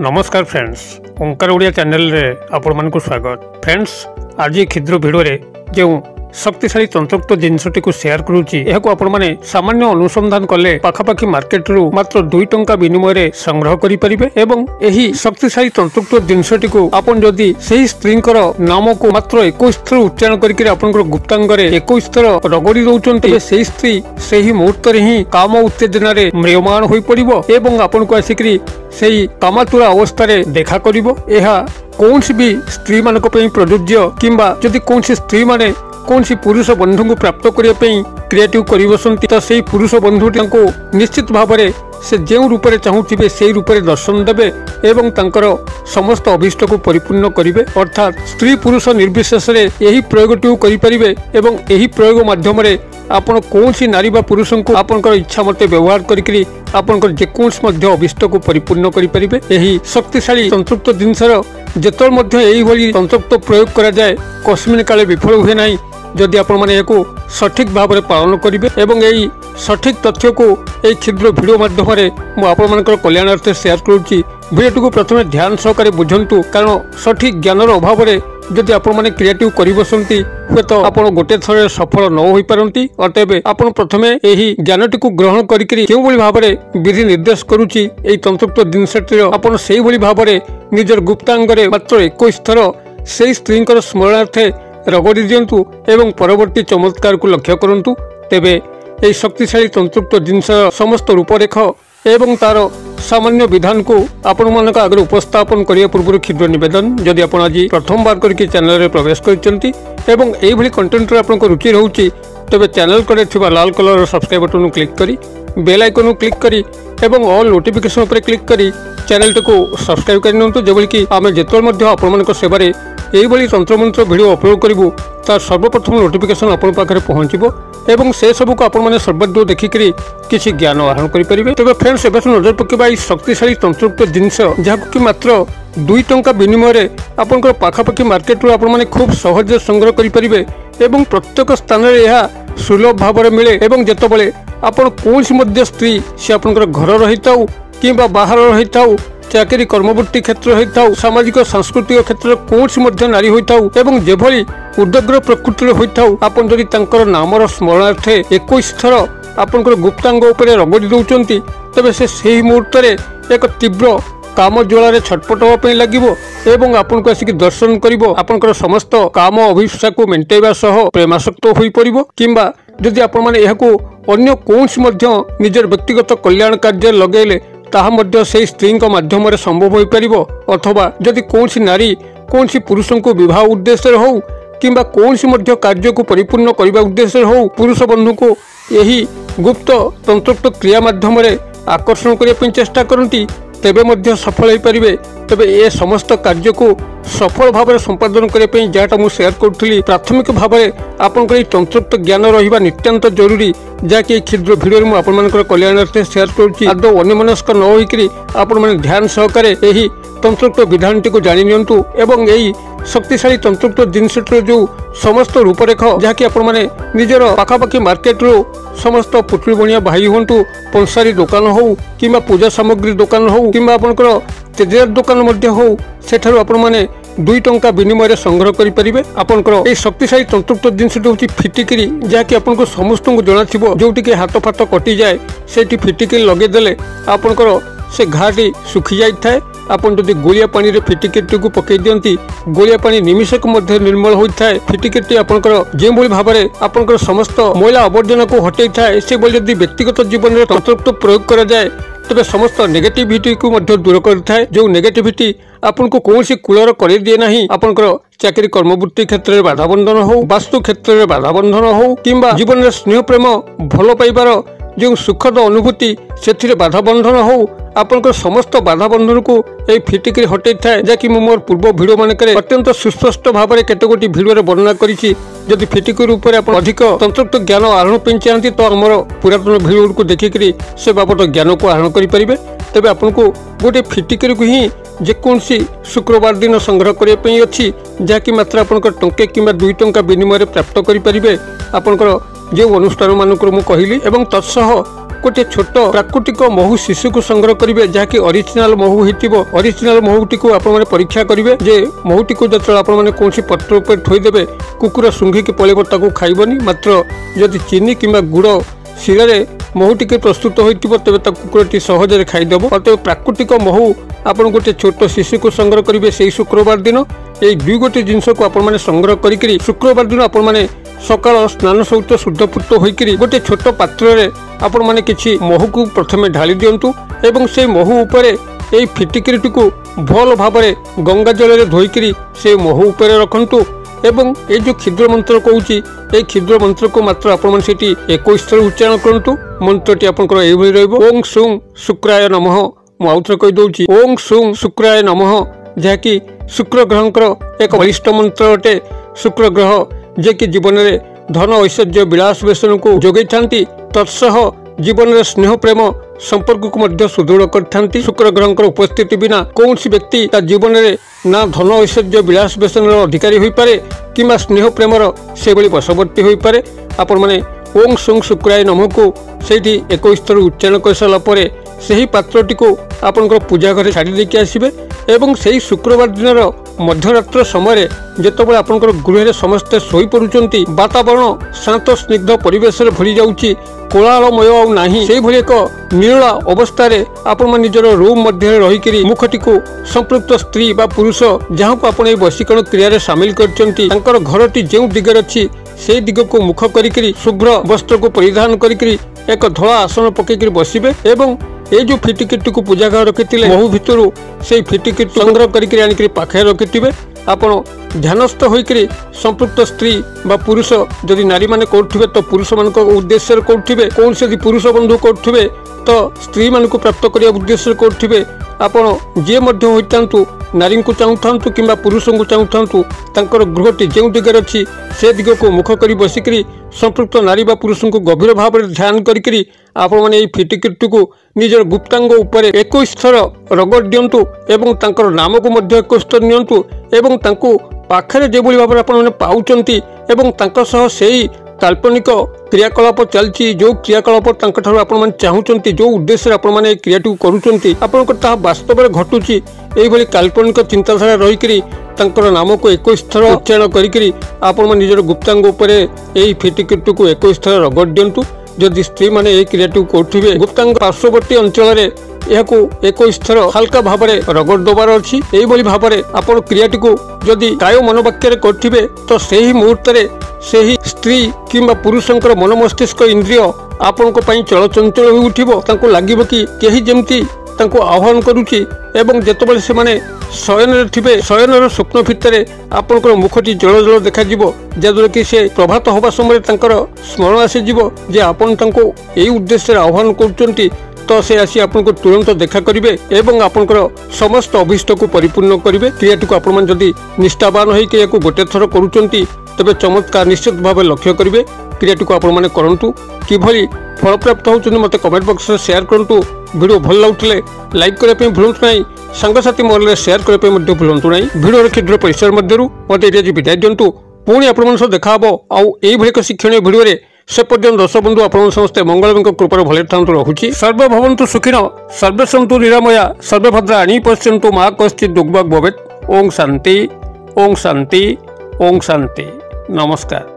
नमस्कार फ्रेंड्स, ओंकार ओडिया चैनल रे आपण मानकु स्वागत। फ्रेंड्स, आज क्षुद्र वीडियो रे जो शक्तिशाली तंत्रोक्त जिनसटी को शेयर करूची, एहाको आपण माने सामान्य अनुसंधान कले पाखापाखि मार्केट रु मात्र 2 टंका विनिमय रे संग्रह करि परिबे एवं एही शक्तिशाली तंत्रोक्त जिनसटी को आपण जदी सही स्त्रींकर नाम को मात्र 21 थर उच्चारण करिके आपनकर गुप्तांग रे 21 थर रगड़ी दउचंती, सही स्त्री सही मुहूर्त रे ही काम उत्तेजना रे म्रियमाण होई पड़िबो एवं आपण को आसिकरी सही कामातुरा अवस्था रे देखा करिबो। एहा कोनसी भी स्त्री मानक पई प्रयोज्य किंबा जदी कोनसी स्त्री माने कोनसी पुरुष बंधु को प्राप्त करने क्रिएटिव करबसंती तो सही पुरुष बंधु को निश्चित भाव में से जो रूप में चाहूबे से रूप में दर्शन देवे एवं तांकर समस्त अभीष्ट को परिपूर्ण करेंगे। अर्थात स्त्री पुरुष निर्विशेष यही प्रयोग करें एवं यही प्रयोग माध्यम आपण कौन सी नारी बा पुरुष को आपनकर इच्छा मत व्यवहार करी आपनकर जेकोसी अभीष्ट को परिपूर्ण करें। यही शक्तिशाली तंत्रोक्त जिनसर जेतल यही तंत्रोक्त प्रयोग करा जाए कस्मिन काले विफल हुए ना जदि आपण माने एको सठिक भाव में पालन करेंगे एवं यही सठिक तथ्य को एक क्षुद्र वीडियो माध्यम मु आपण मानकर कल्याणार्थे शेयर करूची। वीडियो को प्रथमे ध्यान सहकारे बुझंतु, कारण सठिक ज्ञानर अभाव में जदि आपण माने क्रिएटिव करबसंती हुए तो आपण गोटे थरे सफल न होई पारंती। अतएव आपण प्रथमे एही ज्ञानटी को ग्रहण करिकरी केउ भली भाव में विधि निर्देश करूची एही तंत्रोक्त जिनसटी आपण सेही भली भाव में निजर गुप्तांग रे मात्र 21 थर सेही स्त्रींकर स्मरणार्थे रगड़ी दियंतु एवं परवर्ती चमत्कार को लक्ष्य करंतु। तेबे एही शक्तिशाली तंत्रोक्त जिनस समस्त रूपरेख एवं तार सामान्य विधान को आपण मानक आगे उपस्थापन करिया पूर्व क्षुद्र निवेदन, जदि आपण आज प्रथम बार करके चैनल रे प्रवेश करचंती एवं एही भली कंटेंट रे आपनको रुचि रहउची तबे चैनल करे थिबा लाल कलर सब्सक्राइब बटन क्लिक करी बेल आइकन क्लिक करी एवं ऑल नोटिफिकेशन पर क्लिक करी चैनल को सब्सक्राइब कर नियंतु, जेबली कि आमे जेतल मध्य आपण मानक सेवारे एही भली तंत्रमंत्र वीडियो अपलोड करिवु तार सर्वप्रथम नोटिफिकेशन आपण पाखरे पहुंचीबो एवं से सब को आपण माने सर्वदूर देखिकरी किछि ज्ञान आहरण करि परिबे। तबे फ्रेंड्स, एबे नजर पकेबा ई शक्तिशाली तंत्रोक्त जिनस जाको कि मात्र 2 टंका विनिमय रे आपनकर पाखापाखि मार्केट रु आपण माने खूब सहज संग्रह करि परिबे एवं प्रत्येक स्थान रे यह सुलभ भाव में मिले एवं जेतबेले आपण कोनसी मध्य स्त्री से आपनकर घर रहिताउ किंबा बाहर रहिताउ चाकरी कर्मवृत्ति क्षेत्र होता सामाजिक सांस्कृतिक क्षेत्र कौन सी नारी होता एवं जेभली उदग्र प्रकृति होता आपन जदि तांकर नामर स्मरणार्थे 21 थर आपनकर गुप्तांग उपरे रगड़ी दउचंती तबे से सही मुहूर्त रे एक तीव्र काम ज्वाला छटपट होगा लगे एवं आपन को आसिक दर्शन करिवो आपनकर समस्त काम अभिष्टा को मेंटेबा सह प्रेमासक्त होई पड़िबो किंबा जदि आपण माने एहाको अन्य कोनसी मध्य निजर व्यक्तिगत कल्याण कार्य लगेले ताहा मध्य से स्त्री माध्यम संभव हो पारिबो। अथवा जदि कौनसी नारी कौनसी पुरुष को विवाह उद्देश्य हो किंबा कौनसी मध्य कार्य को परिपूर्ण करने उद्देश्य हो पुरुष बंधु को यही गुप्त तंत्रोक्त क्रिया माध्यम आकर्षण करने चेष्टा करती तेबे मध्य सफल हो पारे। तेबे ए समस्त कार्य को सफल भाव में संपादन करने जहाँ मुझे शेयर करी प्राथमिक भाव में आपंकर तंत्रोक्त ज्ञान रहा नितांत जरूरी, जहाँकि क्षुद्र भिडियो में आपंकर कल्याणार्थे शेयर करुच्ची। आदौ अन्यमनस्क न होइकरी आपण माने ध्यान सहकारे एही तंत्रोक्त विधानटी को जानि नियंतु एवं एही शक्तिशाली तंत्रोक्त जिनसटर जो समस्त रूपरेख जहाँकि आपण माने निजर पाखापाखि मार्केट रो समस्त पुतली बनिया भाई हूँ पंसारी दुकान हो किंबा पूजा सामग्री दुकान हो किंबा आपनकर तेजरात दुकान मध्य हो सेठारु आपण माने 2 टंका विनिमय संग्रह करें। आपनकर शक्तिशाली तंत्रोक्त जिनसटी हूँ फिटिकिरी, जहाँकि आपको समस्त को जना थो जोटि हाथ फाथ कटि जाए से फिटिकिरी लगेदेले आपनकर से घाटी सुखी जाए। आपन जदि गोलिया पानी रे फिटिकिरी को पकई दियंती गोलिया पानी निमिषक मध्य निर्मल होता है। फिटिकिरी आपनकर जे भली भाव में आपनकर समस्त मैला आवर्जना को हटई थाए से भली जदि व्यक्तिगत जीवन में तंत्रोक्त प्रयोग करा जाए तबे समस्त नेगेटिविटी को मध्य दूर करथाए। जो नेगेटिविटी आपन को कौन सी कूलर कर दिए ना आपनकर चाकरी कर्मवृत्ति क्षेत्र में बाधा बंधन हो वास्तु क्षेत्र में बाधा बंधन हो किंबा जीवन में स्नेह प्रेम भल पाइबार जो सुखद अनुभूति से बाधा बंधन हो आपनकर समस्त बाधा बंधन को यही फिटिकिरी हटई थाए। जहाँकि मोर पूर्व भिडियो मानकर अत्यंत सुस्पष्ट भाव में केतगोटी भिडियो वर्णना करी। जदि फिटिकिरी उपर अधिक तंत्रोक्त ज्ञान आहरण पे चाहती तो आमर पुरातन भिडियो को देखिकी से बाबद ज्ञान को आहरण करेंगे। तेज आपको गोटे फिटिकिरी को ही जेकोसी शुक्रवार दिन संग्रह करने अच्छी जहाँकि मात्र आपंकर टंके कि 2 टंका विनिमय प्राप्त करेंगे। आपंकर जो अनुष्ठान मानक कहली तत्सह गोटे छोट प्राकृतिक महू शिशु को संग्रह करेंगे जहाँकि ओरिजिनल महू हो ओरिजिनल महूटी को आप परीक्षा करेंगे जे महूटी को जो कौन पत्र पर थोदेवे कुकुर शुंघिकी पलैब ताकू खाइबनी मात्र जदि चीनी किंवा गुड़ शिरा महूटी प्रस्तुत हो तेज कुकुरटी सहजरे खाईदेव। अतएव प्राकृतिक महू आप गोटे छोट शिशु को संग्रह करेंगे से शुक्रवार दिन यही दुई गोटे जिनस को आप संग्रह करी शुक्रवार दिन आप सकाल स्नान सहित शुद्धपूत होकर गोटे छोट पात्र आपण मैंने किसी महू को प्रथम ढाली दिंतु एवं से महू उपरे यही फिटिकिरीटी को भल भाव गंगा जल धोईकी से महू उपरे रखंतु एवं ये जो क्षुद्र मंत्र कहूँ ये क्षुद्र मंत्र को मात्र आप 21 थर उच्चारण करूँ। मंत्रटी आपंकर ये ओं सुं शुक्राय नमः मुझे कहीदे ओं सुं शुक्राय नमः जहाँकि शुक्र ग्रहंकर एक बलिष्ठ मंत्र अटे। शुक्र ग्रह जे कि जीवन में धन ऐश्वर्य विलास व्यसन को जोगई थांती तत्सह जीवन में स्नेह प्रेम संपर्क को मध्य सुदृढ़ करथांती। शुक्र ग्रहंकर उपस्थिति बिना कौन व्यक्ति ता जीवन में ना धन ऐश्वर्य विलास व्यसन अधिकारी हो पारे किंवा स्नेह प्रेमर से वशवर्ती हो पारे। आपण मैंने ओं सुं शुक्राय नमः को सेठी 21 थर उच्चारण कर सारा पर से पात्रटी को आपंकर पूजा घर छाड़ी देकी आसबे एवं से शुक्रवार दिन मध्यरात्र समय जितेबाला आपंकर गृह समस्ते शोई पड़ुचंती वातावरण शांत स्निग्ध परिवेश भरी जाउची कोलाहलमय आउ नाही से भली एक निरोला अवस्था रे आपण निजर रूम मध्य रही मुखटी को संपृक्त स्त्री बा पुरुष जहाँ को आपण वशीकरण क्रिया सामिल करचंती तांकर घरटी जो दिगरे अछि से दिग को मुख करी शुभ्र वस्त्र को परिधान करी एक धला आसन पकईकरी बसबे एवं ये जो फिटिकिटी को पूजा घर रखी महू भितर से फिटिकिटी संग्रह करके पाखे रखिथे आपण ध्यानस्थ होकर संपृक्त स्त्री बा पुरुष जदि नारी माने करुवे तो पुरुष मान उद्देश्य करुवे कौन से पुरुष बंधु करुवे तो स्त्री मान को प्राप्त करने उद्देश्य करुवे आपण जी होता नारी को चाहूँ कि पुरुष को चाहूँ तांकर गृहटी जो दिगरे अच्छी से दिग को मुख कर बसिक संपृक्त नारी बा पुरुष को गभीर भाव में ध्यान करी आपण मैंने फिटिकिटी को निजर गुप्तांग उपर 21 थर रगड़ दिंतु एवं तांकर नाम को 21 थर नियंतु एवं तांको पाखरे जो भाव में आपण पाउचंती एवं तांका सह सेही काल्पनिक क्रियाकलाप चलती जो क्रियाकलाप आपण चाहूँगी जो उद्देश्य आपण क्रियाटी करुँच आपंकर वास्तव में घटुची यही काल्पनिक चिंताधारा रहीकि नाम को 21 थर उच्चारण करी आपण निजर गुप्तांग उपर यही फिटिकिटी को 21 थर रगड़ दिंतु। जदि स्त्री मैंने यही क्रियाटी करुवे गुप्तांग पार्श्ववर्ती अंचल यह 21 थर हल्का भाव में रगड़ दबार अच्छी यही भाव में आपण क्रियाटी को जदि काय मनोवाक्य करुवे तो सही मुहूर्त से ही स्त्री किंबा पुरुषंकर मन मस्तिष्क इंद्रिय आपण चलचंचल हो उठिबो तांको लागिबो कि केही जेमती तांको आह्वान करूची एवं जेतबेले से माने शयन थे शयनर स्वप्न भितर आपंकर मुखटी जल जल देखा जहाँद्वारा कि से प्रभात हवा समय स्मरण आसीजिवो जे आपण तांको एही उद्देश्य आह्वान करुचंती तो से आसी आपको तुरंत देखा करेंगे एवं आपंकर समस्त अभिष्ट को परिपूर्ण करेंगे। क्रियाटी को आपण जदि निष्ठावान होकर गोटे थर करुचंती तबे चमत्कार निश्चित भाव लक्ष्य करेंगे। क्रियाटी को आपण मैंने करंतु किभली फल प्राप्त होउछन मते कमेंट बॉक्स में शेयर करंतु। वीडियो भल लागुतले लाइक करबे भूलंतु नहीं सांगसाथी मोबाइल शेयर करबे मध्ये भूलंतु नहीं। वीडियो क्षुद्र परिसर मध्यरु मते एरिया विदाय दिंतु पुणी आपण सह देखा हबो आउ एई भली शिक्षणीय वीडियो रे से पर्यंत दर्शक बंधु आपण समस्ते मंगलमय कृपार भले थांतु रहुछि। सर्वे भवन्तु सुखिनो सर्वे सन्तु निरामया सर्वे भद्राणि पश्यन्तु मा कश्चित् दुर्भग भवेत्। ओम शांति ओम शांति ओम शांति। नमस्कार।